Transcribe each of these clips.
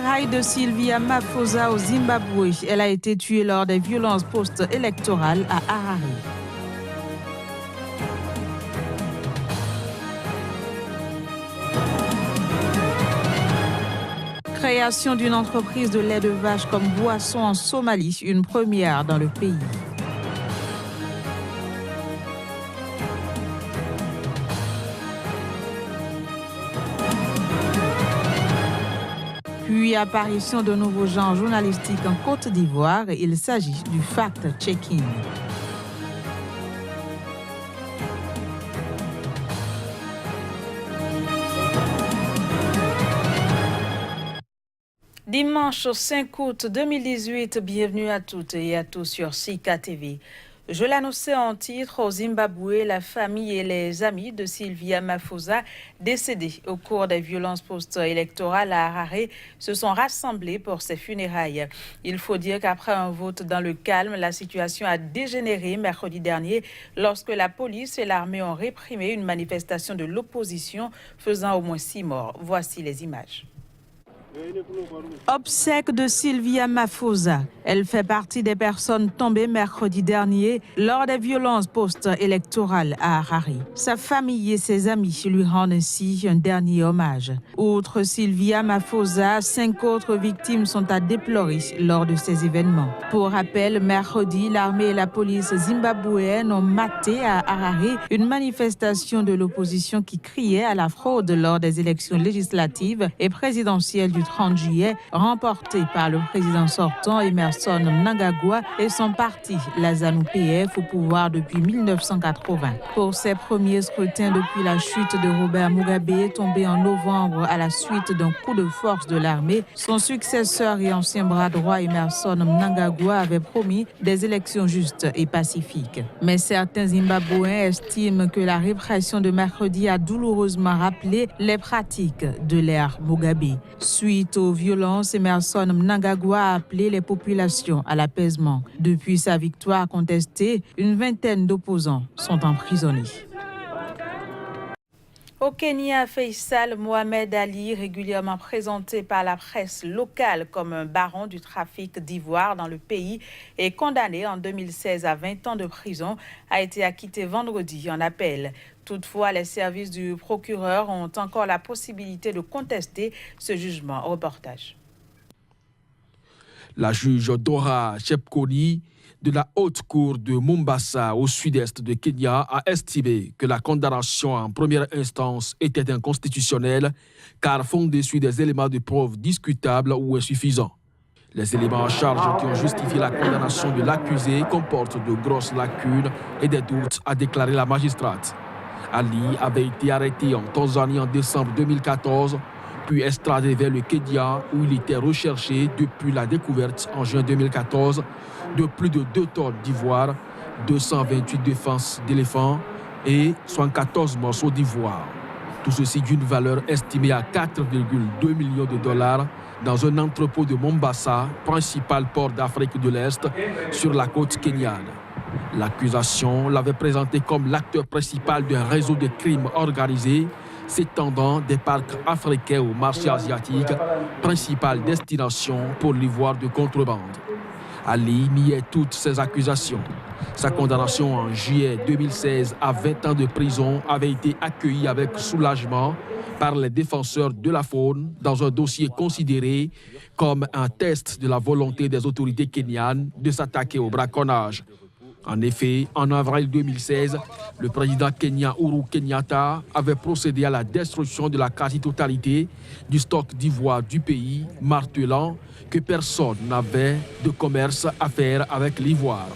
funérailles de Sylvia Mafosa au Zimbabwe. Elle a été tuée lors des violences post-électorales à Harare. Création d'une entreprise de lait de vache comme boisson en Somalie, une première dans le pays. Puis apparition de nouveaux genres journalistiques en Côte d'Ivoire, il s'agit du fact-checking. Dimanche 5 août 2018, bienvenue à toutes et à tous sur Sika TV. Je l'annonçais en titre, au Zimbabwe, la famille et les amis de Sylvia Mafosa, décédée au cours des violences post-électorales à Harare, se sont rassemblés pour ses funérailles. Il faut dire qu'après un vote dans le calme, la situation a dégénéré mercredi dernier lorsque la police et l'armée ont réprimé une manifestation de l'opposition faisant au moins 6 morts. Voici les images. Obsèques de Sylvia Mafosa. Elle fait partie des personnes tombées mercredi dernier lors des violences post-électorales à Harare. Sa famille et ses amis lui rendent ainsi un dernier hommage. Outre Sylvia Mafosa, 5 autres victimes sont à déplorer lors de ces événements. Pour rappel, mercredi, l'armée et la police zimbabwéenne ont maté à Harare une manifestation de l'opposition qui criait à la fraude lors des élections législatives et présidentielles du 30 juillet, remportée par le président sortant Emmerson Mnangagwa et son parti, la ZANU-PF, au pouvoir depuis 1980. Pour ses premiers scrutins depuis la chute de Robert Mugabe, tombé en novembre à la suite d'un coup de force de l'armée, son successeur et ancien bras droit Emmerson Mnangagwa avait promis des élections justes et pacifiques. Mais certains Zimbabwéens estiment que la répression de mercredi a douloureusement rappelé les pratiques de l'ère Mugabe. Suite aux violences, Emmerson Mnangagwa a appelé les populations à l'apaisement. Depuis sa victoire contestée, une vingtaine d'opposants sont emprisonnés. Au Kenya, Faisal Mohamed Ali, régulièrement présenté par la presse locale comme un baron du trafic d'ivoire dans le pays et condamné en 2016 à 20 ans de prison, a été acquitté vendredi en appel. Toutefois, les services du procureur ont encore la possibilité de contester ce jugement. Reportage. La juge Dora Chepkoni de la Haute Cour de Mombasa au sud-est de Kenya a estimé que la condamnation en première instance était inconstitutionnelle car fondée sur des éléments de preuve discutables ou insuffisants. Les éléments en charge qui ont justifié la condamnation de l'accusé comportent de grosses lacunes et des doutes, a déclaré la magistrate. Ali avait été arrêté en Tanzanie en décembre 2014, puis extradé vers le Kenya où il était recherché depuis la découverte en juin 2014 de plus de 2 tonnes d'ivoire, 228 défenses d'éléphants et 74 morceaux d'ivoire. Tout ceci d'une valeur estimée à 4,2 millions de dollars dans un entrepôt de Mombasa, principal port d'Afrique de l'Est, sur la côte kenyane. L'accusation l'avait présenté comme l'acteur principal d'un réseau de crimes organisés s'étendant des parcs africains au marché asiatique, principale destination pour l'ivoire de contrebande. Ali niait toutes ces accusations. Sa condamnation en juillet 2016 à 20 ans de prison avait été accueillie avec soulagement par les défenseurs de la faune dans un dossier considéré comme un test de la volonté des autorités kenyanes de s'attaquer au braconnage. En effet, en avril 2016, le président kenyan Uhuru Kenyatta avait procédé à la destruction de la quasi-totalité du stock d'ivoire du pays, martelant que personne n'avait de commerce à faire avec l'ivoire.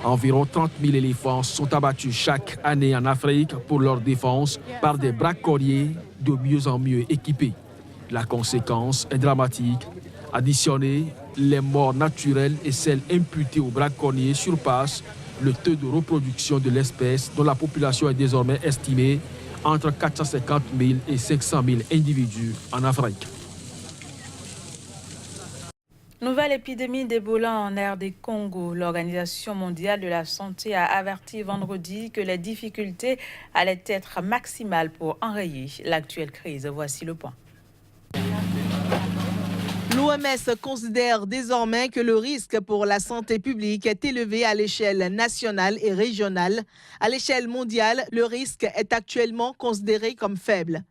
Environ 30 000 éléphants sont abattus chaque année en Afrique pour leur défense par des braconniers de mieux en mieux équipés. La conséquence est dramatique. Additionner les morts naturelles et celles imputées aux braconniers surpassent le taux de reproduction de l'espèce dont la population est désormais estimée entre 450 000 et 500 000 individus en Afrique. Nouvelle épidémie d'Ebola en RD Congo. L'Organisation mondiale de la santé a averti vendredi que les difficultés allaient être maximales pour enrayer l'actuelle crise. Voici le point. L'OMS considère désormais que le risque pour la santé publique est élevé à l'échelle nationale et régionale. À l'échelle mondiale, le risque est actuellement considéré comme faible.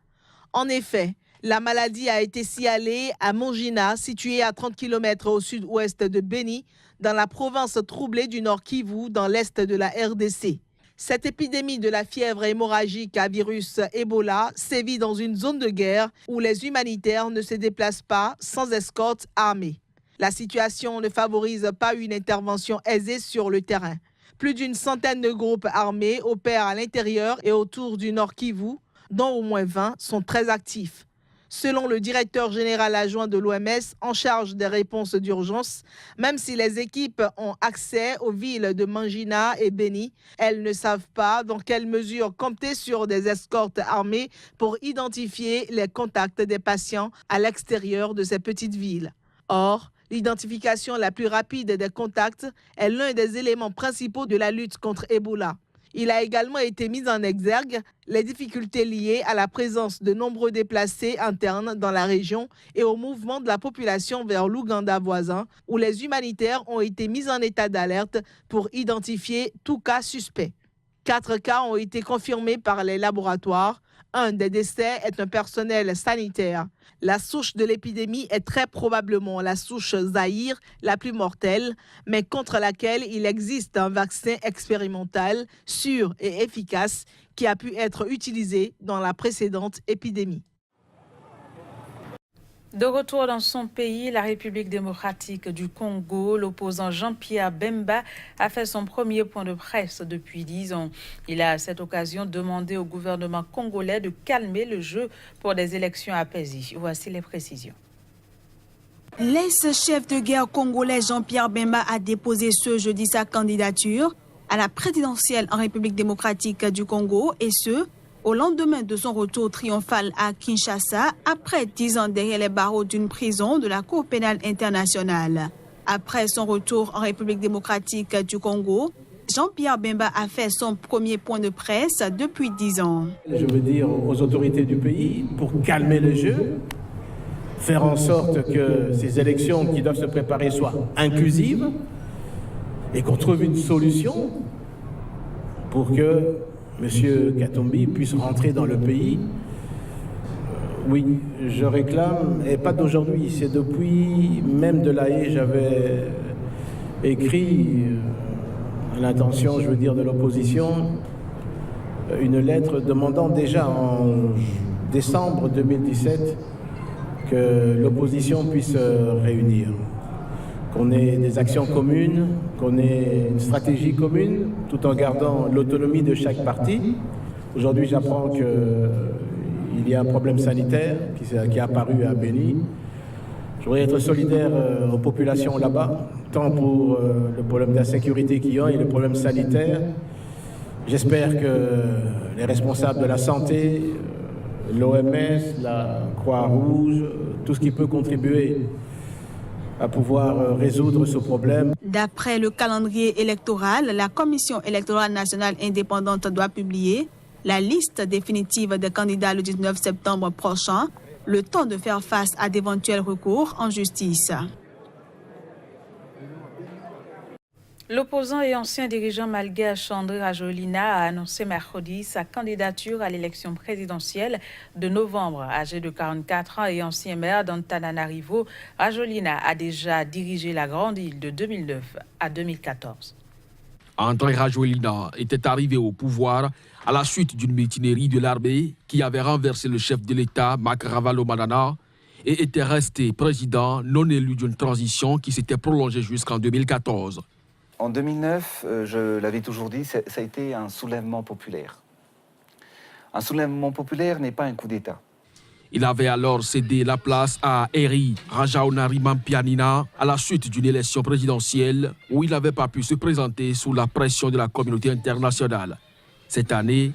En effet, la maladie a été signalée à Mongina, située à 30 km au sud-ouest de Beni, dans la province troublée du Nord Kivu, dans l'est de la RDC. Cette épidémie de la fièvre hémorragique à virus Ebola sévit dans une zone de guerre où les humanitaires ne se déplacent pas sans escorte armée. La situation ne favorise pas une intervention aisée sur le terrain. Plus d'une centaine de groupes armés opèrent à l'intérieur et autour du Nord Kivu, dont au moins 20 sont très actifs. Selon le directeur général adjoint de l'OMS en charge des réponses d'urgence, même si les équipes ont accès aux villes de Mangina et Beni, elles ne savent pas dans quelle mesure compter sur des escortes armées pour identifier les contacts des patients à l'extérieur de ces petites villes. Or, l'identification la plus rapide des contacts est l'un des éléments principaux de la lutte contre Ebola. Il a également été mis en exergue les difficultés liées à la présence de nombreux déplacés internes dans la région et au mouvement de la population vers l'Ouganda voisin, où les humanitaires ont été mis en état d'alerte pour identifier tout cas suspect. 4 cas ont été confirmés par les laboratoires. Un des décès est un personnel sanitaire. La souche de l'épidémie est très probablement la souche Zaïre, la plus mortelle, mais contre laquelle il existe un vaccin expérimental sûr et efficace qui a pu être utilisé dans la précédente épidémie. De retour dans son pays, la République démocratique du Congo, l'opposant Jean-Pierre Bemba a fait son premier point de presse depuis 10 ans. Il a à cette occasion demandé au gouvernement congolais de calmer le jeu pour des élections apaisées. Voici les précisions. L'ex-chef de guerre congolais Jean-Pierre Bemba a déposé ce jeudi sa candidature à la présidentielle en République démocratique du Congo et ce, au lendemain de son retour triomphal à Kinshasa, après 10 ans derrière les barreaux d'une prison de la Cour pénale internationale. Après son retour en République démocratique du Congo, Jean-Pierre Bemba a fait son premier point de presse depuis 10 ans. Je veux dire aux autorités du pays, pour calmer le jeu, faire en sorte que ces élections qui doivent se préparer soient inclusives et qu'on trouve une solution pour que M. Katumbi puisse rentrer dans le pays. Oui, je réclame, et pas d'aujourd'hui, c'est depuis même de La Haye, j'avais écrit à l'intention, je veux dire, de l'opposition, une lettre demandant déjà en décembre 2017 que l'opposition puisse se réunir, qu'on ait des actions communes, qu'on ait une stratégie commune, tout en gardant l'autonomie de chaque parti. Aujourd'hui, j'apprends qu'il y a un problème sanitaire qui est apparu à Beni. Je voudrais être solidaire aux populations là-bas, tant pour le problème d'insécurité qu'il y a et le problème sanitaire. J'espère que les responsables de la santé, l'OMS, la Croix-Rouge, tout ce qui peut contribuer à pouvoir résoudre ce problème. D'après le calendrier électoral, la Commission électorale nationale indépendante doit publier la liste définitive des candidats le 19 septembre prochain, le temps de faire face à d'éventuels recours en justice. L'opposant et ancien dirigeant malgache André Rajoelina a annoncé mercredi sa candidature à l'élection présidentielle de novembre. Âgé de 44 ans et ancien maire d'Antananarivo, Rajoelina a déjà dirigé la Grande Île de 2009 à 2014. André Rajoelina était arrivé au pouvoir à la suite d'une mutinerie de l'armée qui avait renversé le chef de l'État, Marc Ravalomanana, et était resté président non élu d'une transition qui s'était prolongée jusqu'en 2014. En 2009, je l'avais toujours dit, ça a été un soulèvement populaire. Un soulèvement populaire n'est pas un coup d'État. Il avait alors cédé la place à Eri Rajaonarimampianina à la suite d'une élection présidentielle où il n'avait pas pu se présenter sous la pression de la communauté internationale. Cette année,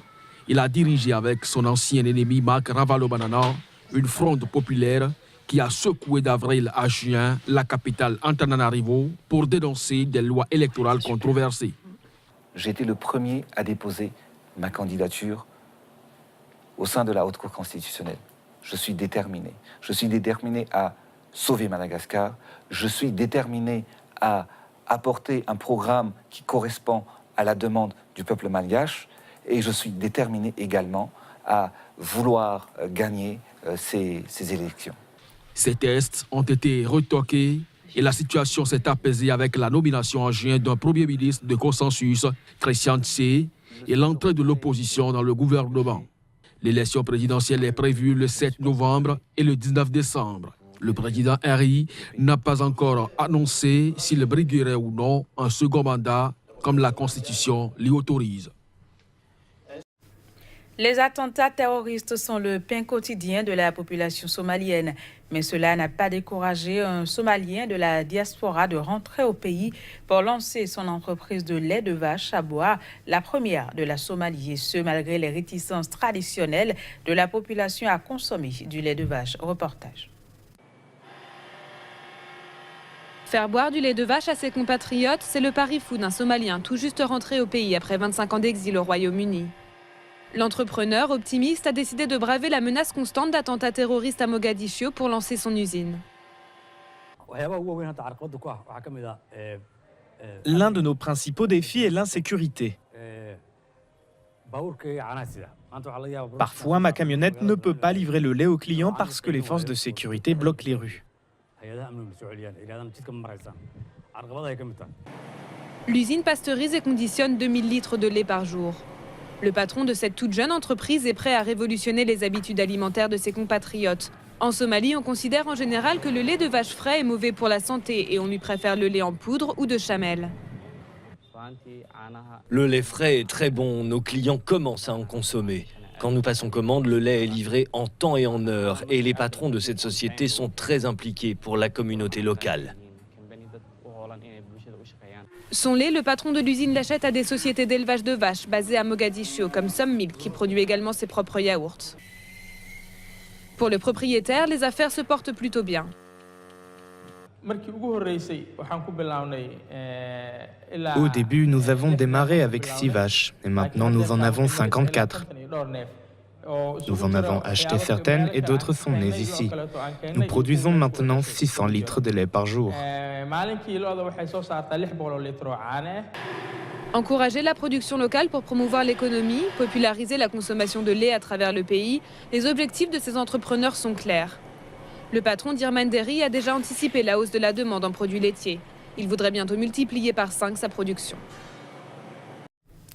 il a dirigé avec son ancien ennemi Marc Ravalomanana une fronde populaire qui a secoué d'avril à juin la capitale Antananarivo pour dénoncer des lois électorales controversées. J'ai été le premier à déposer ma candidature au sein de la Haute Cour constitutionnelle. Je suis déterminé. Je suis déterminé à sauver Madagascar. Je suis déterminé à apporter un programme qui correspond à la demande du peuple malgache et je suis déterminé également à vouloir gagner ces élections. Ces tests ont été retoqués et la situation s'est apaisée avec la nomination en juin d'un premier ministre de consensus, Christian Tse, et l'entrée de l'opposition dans le gouvernement. L'élection présidentielle est prévue le 7 novembre et le 19 décembre. Le président Henry n'a pas encore annoncé s'il briguerait ou non un second mandat, comme la Constitution l'y autorise. Les attentats terroristes sont le pain quotidien de la population somalienne. Mais cela n'a pas découragé un Somalien de la diaspora de rentrer au pays pour lancer son entreprise de lait de vache à boire, la première de la Somalie, et ce malgré les réticences traditionnelles de la population à consommer du lait de vache. Reportage. Faire boire du lait de vache à ses compatriotes, c'est le pari fou d'un Somalien tout juste rentré au pays après 25 ans d'exil au Royaume-Uni. L'entrepreneur optimiste a décidé de braver la menace constante d'attentats terroristes à Mogadiscio pour lancer son usine. L'un de nos principaux défis est l'insécurité. Parfois, ma camionnette ne peut pas livrer le lait aux clients parce que les forces de sécurité bloquent les rues. L'usine pasteurise et conditionne 2000 litres de lait par jour. Le patron de cette toute jeune entreprise est prêt à révolutionner les habitudes alimentaires de ses compatriotes. En Somalie, on considère en général que le lait de vache frais est mauvais pour la santé et on lui préfère le lait en poudre ou de chamel. Le lait frais est très bon, nos clients commencent à en consommer. Quand nous passons commande, le lait est livré en temps et en heure et les patrons de cette société sont très impliqués pour la communauté locale. Son lait, le patron de l'usine l'achète à des sociétés d'élevage de vaches basées à Mogadiscio, comme Some Milk, qui produit également ses propres yaourts. Pour le propriétaire, les affaires se portent plutôt bien. Au début, nous avons démarré avec 6 vaches et maintenant nous en avons 54. Nous en avons acheté certaines et d'autres sont nées ici. Nous produisons maintenant 600 litres de lait par jour. Encourager la production locale pour promouvoir l'économie, populariser la consommation de lait à travers le pays, les objectifs de ces entrepreneurs sont clairs. Le patron d'Irman Dairy a déjà anticipé la hausse de la demande en produits laitiers. Il voudrait bientôt multiplier par 5 sa production.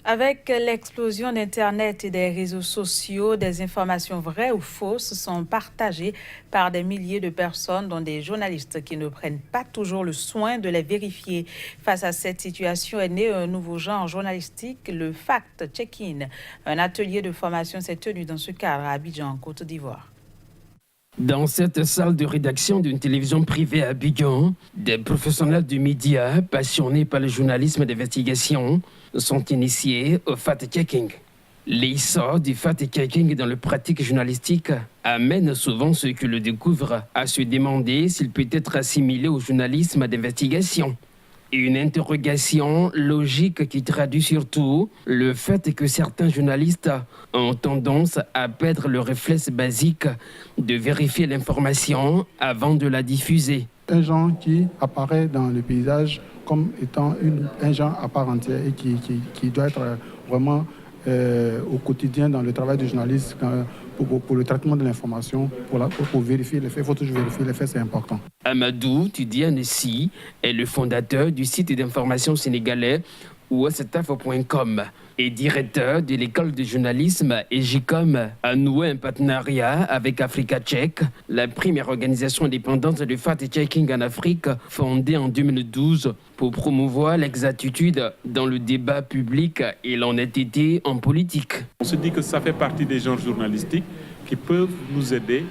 Avec l'explosion d'Internet et des réseaux sociaux, des informations vraies ou fausses sont partagées par des milliers de personnes, dont des journalistes qui ne prennent pas toujours le soin de les vérifier. Face à cette situation est né un nouveau genre journalistique, le fact-checking. Un atelier de formation s'est tenu dans ce cadre à Abidjan, en Côte d'Ivoire. Dans cette salle de rédaction d'une télévision privée à Abidjan, des professionnels du média passionnés par le journalisme d'investigation sont initiés au fact-checking. L'essor du fact-checking dans la pratique journalistique amène souvent ceux qui le découvrent à se demander s'il peut être assimilé au journalisme d'investigation. Une interrogation logique qui traduit surtout le fait que certains journalistes ont tendance à perdre le réflexe basique de vérifier l'information avant de la diffuser. Un genre qui apparaît dans le paysage comme étant un genre à part entière et qui doit être vraiment au quotidien dans le travail du journaliste pour le traitement de l'information, pour vérifier les faits. Il faut toujours vérifier les faits, c'est important. Amadou Tudianessi est le fondateur du site d'information sénégalais ouestafo.com et directeur de l'école de journalisme EJICOM, a noué un partenariat avec Africa Check, la première organisation indépendante de fact-checking en Afrique, fondée en 2012 pour promouvoir l'exactitude dans le débat public et l'honnêteté en politique. On se dit que ça fait partie des genres journalistiques qui peuvent nous aider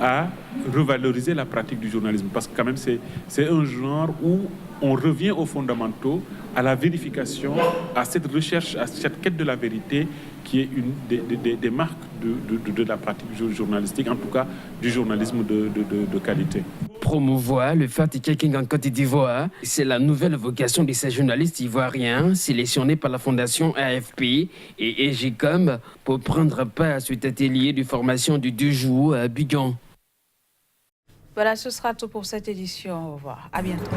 à revaloriser la pratique du journalisme, parce que quand même c'est un genre où on revient aux fondamentaux, à la vérification, à cette recherche, à cette quête de la vérité qui est une des marques de la pratique journalistique, en tout cas du journalisme de qualité. Promouvoir le fact-checking en Côte d'Ivoire, c'est la nouvelle vocation de ces journalistes ivoiriens sélectionnés par la Fondation AFP et EJICOM pour prendre part à cet atelier de formation de 2 jours à Abidjan. Voilà, ce sera tout pour cette édition. Au revoir. À bientôt.